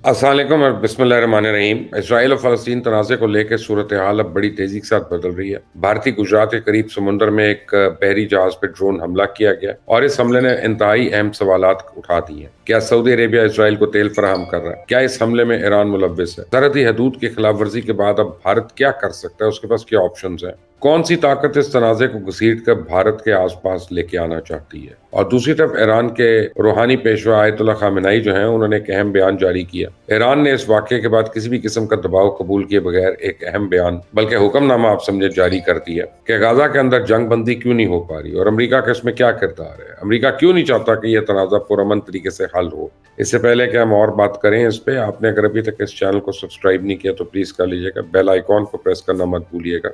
السلام علیکم اور بسم اللہ الرحمن الرحیم۔ اسرائیل اور فلسطین تنازع کو لے کے صورتحال اب بڑی تیزی کے ساتھ بدل رہی ہے۔ بھارتی گجرات کے قریب سمندر میں ایک بحری جہاز پہ ڈرون حملہ کیا گیا اور اس حملے نے انتہائی اہم سوالات اٹھا دیے ہیں۔ کیا سعودی عربیہ اسرائیل کو تیل فراہم کر رہا ہے؟ کیا اس حملے میں ایران ملوث ہے؟ سرحدی حدود کی خلاف ورزی کے بعد اب بھارت کیا کر سکتا ہے؟ اس کے پاس کیا آپشنز ہیں؟ کون سی طاقت اس تنازع کو گھسیٹ کر بھارت کے آس پاس لے کے آنا چاہتی ہے؟ اور دوسری طرف ایران کے روحانی پیشوا آیت اللہ خامنہئی جو ہیں، انہوں نے ایک اہم بیان جاری کیا۔ ایران نے اس واقعے کے بعد کسی بھی قسم کا دباؤ قبول کیے بغیر ایک اہم بیان بلکہ حکم نامہ آپ سمجھے جاری کر دیا کہ غزہ کے اندر جنگ بندی کیوں نہیں ہو پا رہی اور امریکہ کا اس میں کیا کردار ہے۔ امریکہ کیوں نہیں چاہتا کہ یہ تنازع پرامن طریقے سے حل ہو؟ اس سے پہلے کہ ہم اور بات کریں اس پہ، آپ نے اگر ابھی تک اس چینل کو سبسکرائب نہیں کیا تو پلیز کر لیجیے گا، بیل آئیکن کو پریس کرنا مت بھولیے گا،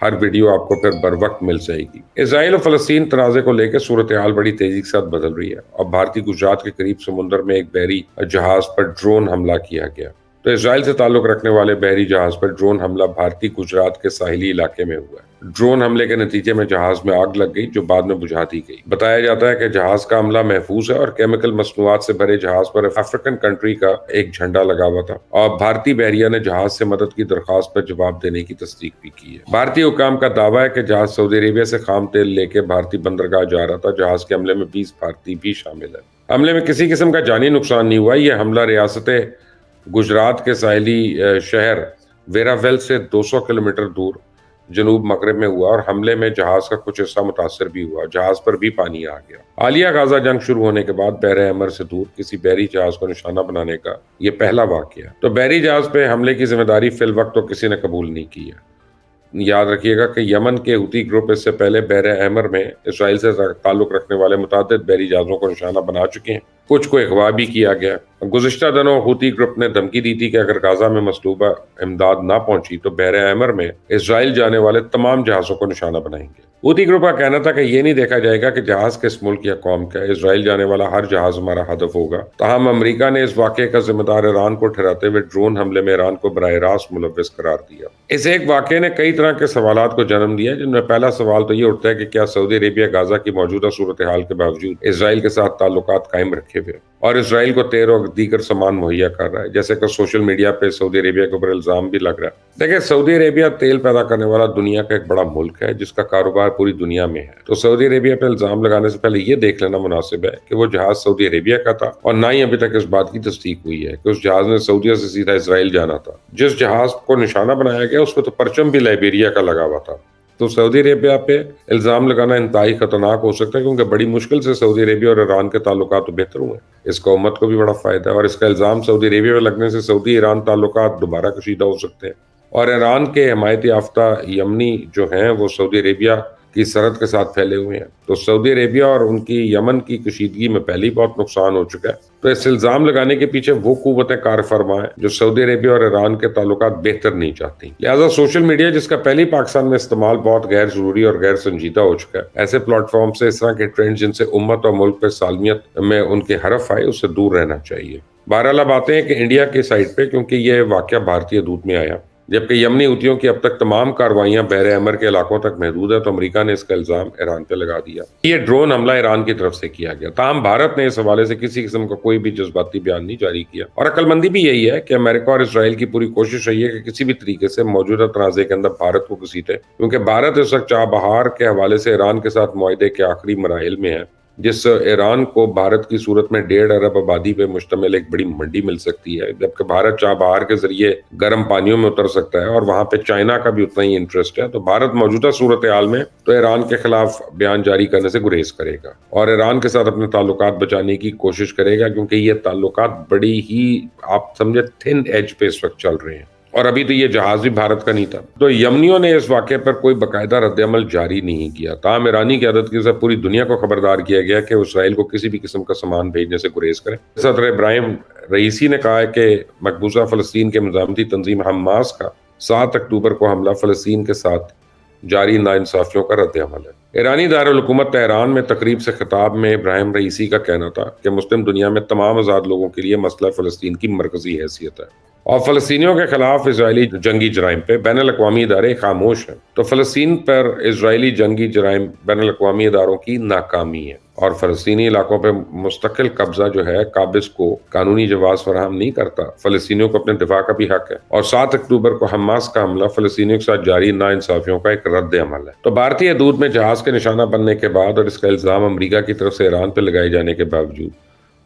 ہر ویڈیو آپ کو پھر بر وقت مل جائے گی۔ اسرائیل اور فلسطین تنازع کو لے کے صورتحال بڑی تیزی کے ساتھ بدل رہی ہے اور بھارتی گجرات کے قریب سمندر میں ایک بحری جہاز پر ڈرون حملہ کیا گیا۔ تو اسرائیل سے تعلق رکھنے والے بحری جہاز پر ڈرون حملہ بھارتی گجرات کے ساحلی علاقے میں ہوا ہے۔ ڈرون حملے کے نتیجے میں جہاز میں آگ لگ گئی جو بعد میں بجھا دی گئی۔ بتایا جاتا ہے کہ جہاز کا عملہ محفوظ ہے اور کیمیکل مصنوعات سے بھرے جہاز پر افریقن کنٹری کا ایک جھنڈا لگا ہوا تھا اور بھارتی بحریہ نے جہاز سے مدد کی درخواست پر جواب دینے کی تصدیق بھی کی ہے۔ بھارتی حکام کا دعویٰ ہے کہ جہاز سعودی عربیہ سے خام تیل لے کے بھارتی بندرگاہ جا رہا تھا۔ جہاز کے حملے میں 20 بھارتی بھی شامل ہیں۔ حملے میں کسی قسم کا جانی نقصان نہیں ہوا۔ یہ حملہ ریاست گجرات کے ساحلی شہر ویراول سے 200 کلومیٹر دور جنوب مغرب میں ہوا اور حملے میں جہاز کا کچھ حصہ متاثر بھی ہوا۔ جہاز پر بھی پانی آ گیا۔ حالیہ غزہ جنگ شروع ہونے کے بعد بحر احمر سے دور کسی بحری جہاز کو نشانہ بنانے کا یہ پہلا واقعہ ہے۔ تو بحری جہاز پہ حملے کی ذمہ داری فی الوقت تو کسی نے قبول نہیں کی ہے۔ یاد رکھیے گا کہ یمن کے ہوتی گروپ اس سے پہلے بحر احمر میں اسرائیل سے تعلق رکھنے والے متعدد بحری جہازوں کو نشانہ بنا چکے ہیں، کچھ کو اغوا بھی کیا گیا۔ گزشتہ دنوں ہوتی گروپ نے دھمکی دی تھی کہ اگر غزہ میں مطلوبہ امداد نہ پہنچی تو بحر احمر میں اسرائیل جانے والے تمام جہازوں کو نشانہ بنائیں گے۔ ہوتی گروپ کا کہنا تھا کہ یہ نہیں دیکھا جائے گا کہ جہاز کس ملک یا قوم کا ہے، اسرائیل جانے والا ہر جہاز ہمارا ہدف ہوگا۔ تاہم امریکہ نے اس واقعے کا ذمہ دار ایران کو ٹھہراتے ہوئے ڈرون حملے میں ایران کو براہ راست ملوث قرار دیا۔ اس ایک واقعے نے کئی طرح کے سوالات کو جنم دیا، جن میں پہلا سوال تو یہ اٹھتا ہے کہ کیا سعودی عربیہ غزہ کی موجودہ صورتحال کے باوجود اسرائیل کے ساتھ تعلقات قائم رکھے ہوئے اور اسرائیل کو تیل اور دیگر سامان مہیا کر رہا ہے، جیسے کہ سوشل میڈیا پہ سعودی عربیہ کے اوپر الزام بھی لگ رہا ہے۔ دیکھیں، سعودی عربیہ تیل پیدا کرنے والا دنیا کا ایک بڑا ملک ہے جس کا کاروبار پوری دنیا میں ہے۔ تو سعودی عربیہ پہ الزام لگانے سے پہلے یہ دیکھ لینا مناسب ہے کہ وہ جہاز سعودی عربیہ کا تھا اور نہ ہی ابھی تک اس بات کی تصدیق ہوئی ہے کہ اس جہاز نے سعودیہ سے سیدھا اسرائیل جانا تھا۔ جس جہاز کو نشانہ بنایا گیا اس پہ تو پرچم بھی لائبیریا کا لگا ہوا تھا۔ تو سعودی عربیہ پہ الزام لگانا انتہائی خطرناک ہو سکتا ہے، کیونکہ بڑی مشکل سے سعودی عربیہ اور ایران کے تعلقات تو بہتر ہوئے ہیں۔ اس کو امت کو بھی بڑا فائدہ ہے اور اس کا الزام سعودی عربیہ پہ لگنے سے سعودی ایران تعلقات دوبارہ کشیدہ ہو سکتے ہیں اور ایران کے حمایت یافتہ یمنی جو ہیں وہ سعودی عربیہ کی سرحد کے ساتھ پھیلے ہوئے ہیں۔ تو سعودی عربیہ اور ان کی یمن کی کشیدگی میں پہلے ہی بہت نقصان ہو چکا ہے۔ تو اس الزام لگانے کے پیچھے وہ قوتیں کار فرما ہیں جو سعودی عربیہ اور ایران کے تعلقات بہتر نہیں چاہتی۔ لہٰذا سوشل میڈیا، جس کا پہلے ہی پاکستان میں استعمال بہت غیر ضروری اور غیر سنجیدہ ہو چکا ہے، ایسے پلیٹ فارم سے اس طرح کے ٹرینڈ جن سے امت اور ملک پہ سالمیت میں ان کے حرف آئے، اس سے دور رہنا چاہیے۔ بہرحال اب آتے ہیں کہ انڈیا کی سائٹ پہ، کیونکہ یہ واقعہ بھارتی حدود میں آیا، جبکہ یمنی حوثیوں کی اب تک تمام کارروائیاں بحر احمر کے علاقوں تک محدود ہے، تو امریکہ نے اس کا الزام ایران پہ لگا دیا۔ یہ ڈرون حملہ ایران کی طرف سے کیا گیا۔ تاہم بھارت نے اس حوالے سے کسی قسم کا کوئی بھی جذباتی بیان نہیں جاری کیا اور عقل مندی بھی یہی ہے کہ امریکہ اور اسرائیل کی پوری کوشش رہی ہے کہ کسی بھی طریقے سے موجودہ تنازع کے اندر بھارت کو گھسیٹے، کیونکہ بھارت اس وقت چابہار بہار کے حوالے سے ایران کے ساتھ معاہدے کے آخری مراحل میں ہے، جس سے ایران کو بھارت کی صورت میں 1.5 ارب آبادی پہ مشتمل ایک بڑی منڈی مل سکتی ہے، جبکہ بھارت چابہار کے ذریعے گرم پانیوں میں اتر سکتا ہے اور وہاں پہ چائنا کا بھی اتنا ہی انٹرسٹ ہے۔ تو بھارت موجودہ صورتحال میں تو ایران کے خلاف بیان جاری کرنے سے گریز کرے گا اور ایران کے ساتھ اپنے تعلقات بچانے کی کوشش کرے گا، کیونکہ یہ تعلقات بڑی ہی آپ سمجھے تھن ایج پہ اس وقت چل رہے ہیں اور ابھی تو یہ جہاز بھی بھارت کا نہیں تھا۔ تو یمنیوں نے اس واقعے پر کوئی باقاعدہ رد عمل جاری نہیں کیا۔ تاہم ایرانی قیادت کی طرف پوری دنیا کو خبردار کیا گیا کہ اسرائیل کو کسی بھی قسم کا سامان بھیجنے سے گریز کرے۔ صدر ابراہیم رئیسی نے کہا ہے کہ مقبوضہ فلسطین کے مزاحمتی تنظیم حماس کا 7 اکتوبر کو حملہ فلسطین کے ساتھ جاری ناانصافیوں کا رد عمل ہے۔ ایرانی دارالحکومت تہران میں تقریب سے خطاب میں ابراہیم رئیسی کا کہنا تھا کہ مسلم دنیا میں تمام آزاد لوگوں کے لیے مسئلہ فلسطین کی مرکزی حیثیت ہے اور فلسطینیوں کے خلاف اسرائیلی جنگی جرائم پہ بین الاقوامی ادارے خاموش ہیں۔ تو فلسطین پر اسرائیلی جنگی جرائم بین الاقوامی اداروں کی ناکامی ہے اور فلسطینی علاقوں پہ مستقل قبضہ جو ہے قابض کو قانونی جواز فراہم نہیں کرتا۔ فلسطینیوں کو اپنے دفاع کا بھی حق ہے، اور 7 اکتوبر کو حماس کا حملہ فلسطینیوں کے ساتھ جاری ناانصافیوں کا ایک رد عمل ہے۔ تو بھارتی حدود میں جہاز کے نشانہ بننے کے بعد اور اس کا الزام امریکہ کی طرف سے ایران پہ لگائے جانے کے باوجود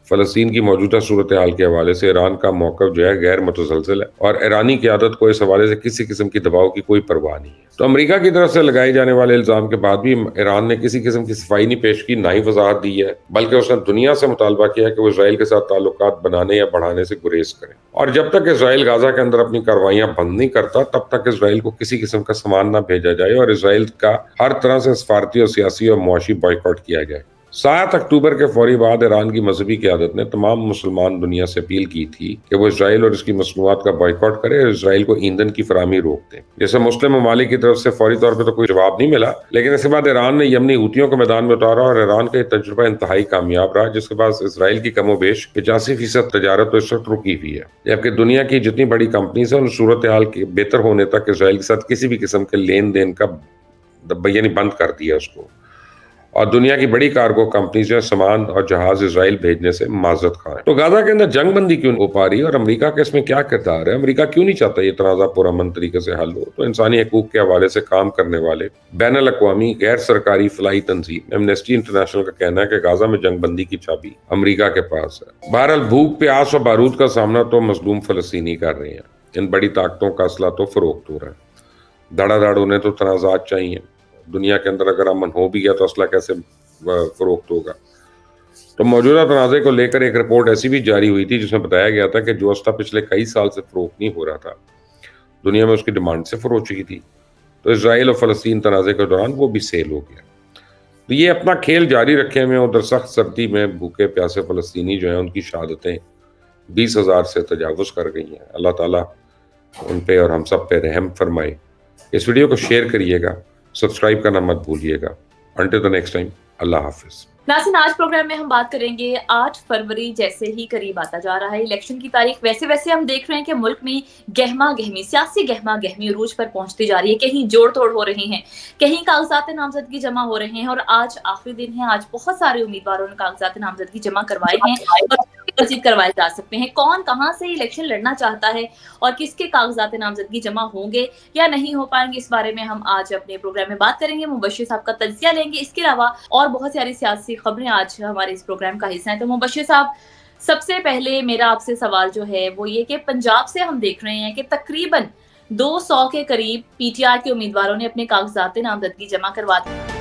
فلسطین کی موجودہ صورتحال کے حوالے سے ایران کا موقف جو ہے غیر متزلزل ہے، اور ایرانی قیادت کو اس حوالے سے کسی قسم کی دباؤ کی کوئی پرواہ نہیں ہے۔ تو امریکہ کی طرف سے لگائے جانے والے الزام کے بعد بھی ایران نے کسی قسم کی صفائی نہیں پیش کی، نہ ہی وضاحت دی ہے، بلکہ اس نے دنیا سے مطالبہ کیا کہ وہ اسرائیل کے ساتھ تعلقات بنانے یا بڑھانے سے گریز کریں، اور جب تک اسرائیل غزہ کے اندر اپنی کارروائیاں بند نہیں کرتا تب تک اسرائیل کو کسی قسم کا سامان نہ بھیجا جائے اور اسرائیل کا ہر طرح سے سفارتی اور سیاسی اور معاشی بائیکاٹ کیا جائے۔ 7 اکتوبر کے فوری بعد ایران کی مذہبی قیادت نے تمام مسلمان دنیا سے اپیل کی تھی کہ وہ اسرائیل اور اس کی مصنوعات کا بائیکاٹ کرے اور اسرائیل کو ایندھن کی فراہمی روک دے۔ جیسے مسلم ممالک کی طرف سے فوری طور پہ تو کوئی جواب نہیں ملا، لیکن اس کے بعد ایران نے یمنی حوثیوں کو میدان میں اتارا، اور ایران کا یہ تجربہ انتہائی کامیاب رہا، جس کے بعد اسرائیل کی کم و بیش 85% تجارت تو اس وقت رکی ہوئی ہے، جبکہ دنیا کی جتنی بڑی کمپنیز ہیں ان صورتحال کے بہتر ہونے تک اسرائیل کے ساتھ کسی بھی قسم کے لین دین کا یعنی بند کر دیا اس کو، اور دنیا کی بڑی کارگو کمپنیز جو سامان اور جہاز اسرائیل بھیجنے سے معذرت خواہ ہیں۔ تو غزہ کے اندر جنگ بندی کیوں ہو پا رہی ہے اور امریکہ کا اس میں کیا کردار ہے؟ امریکہ کیوں نہیں چاہتا یہ تنازع پرامن طریقے سے حل ہو؟ تو انسانی حقوق کے حوالے سے کام کرنے والے بین الاقوامی غیر سرکاری فلاحی تنظیم ایمنسٹی انٹرنیشنل کا کہنا ہے کہ غزہ میں جنگ بندی کی چابی امریکہ کے پاس ہے۔ بہرحال بھوک، پیاس اور بارود کا سامنا تو مظلوم فلسطینی کر رہے ہیں، ان بڑی طاقتوں کا اسلحہ تو فروخت ہو رہا ہے، دھڑا دھڑ انہیں تو تنازعات چاہیے۔ دنیا کے اندر اگر امن ہو بھی گیا تو اسلحہ کیسے فروخت ہوگا؟ تو موجودہ تنازع کو لے کر ایک رپورٹ ایسی بھی جاری ہوئی تھی جس میں بتایا گیا تھا کہ جو اسلحہ پچھلے کئی سال سے فروخت نہیں ہو رہا تھا، دنیا میں اس کی ڈیمانڈ سے فروخت چکی تھی، تو اسرائیل اور فلسطین تنازع کے دوران وہ بھی سیل ہو گیا۔ تو یہ اپنا کھیل جاری رکھے ہوئے، ادھر سخت سردی میں بھوکے پیاسے فلسطینی جو ہیں ان کی شہادتیں 20,000 سے تجاوز کر گئی ہیں۔ اللہ تعالیٰ ان پہ اور ہم سب پہ رحم فرمائے۔ اس ویڈیو کو شیئر کریے گا، سبسکرائب کرنا مت بھولیے گا۔ Until the next time, اللہ حافظ۔ ناظرین، آج پروگرام میں ہم بات کریں گے 8 فروری جیسے ہی قریب آتا جا رہا ہے الیکشن کی تاریخ، ویسے ویسے ہم دیکھ رہے ہیں کہ ملک میں گہما گہمی، سیاسی گہما گہمی عروج پر پہنچتی جا رہی ہے، کہیں جوڑ توڑ ہو رہے ہیں، کہیں کاغذات نامزدگی جمع ہو رہے ہیں، اور آج آخری دن ہے۔ آج بہت سارے امیدواروں نے کاغذات نامزدگی جمع کروائے ہیں اور مزید کروائے جا سکتے ہیں۔ کون کہاں سے الیکشن لڑنا چاہتا ہے اور کس کے کاغذات نامزدگی جمع ہوں گے یا نہیں ہو پائیں گے، اس بارے میں ہم آج اپنے پروگرام میں بات کریں گے، مبشر صاحب کا تجزیہ لیں گے۔ اس کے علاوہ اور بہت ساری سیاسی خبریں آج ہمارے اس پروگرام کا حصہ ہیں۔ تو مبشر صاحب، سب سے پہلے میرا آپ سے سوال جو ہے وہ یہ کہ پنجاب سے ہم دیکھ رہے ہیں کہ تقریباً 200 کے قریب پی ٹی آئی کے امیدواروں نے اپنے کاغذات نامزدگی جمع کروا دی۔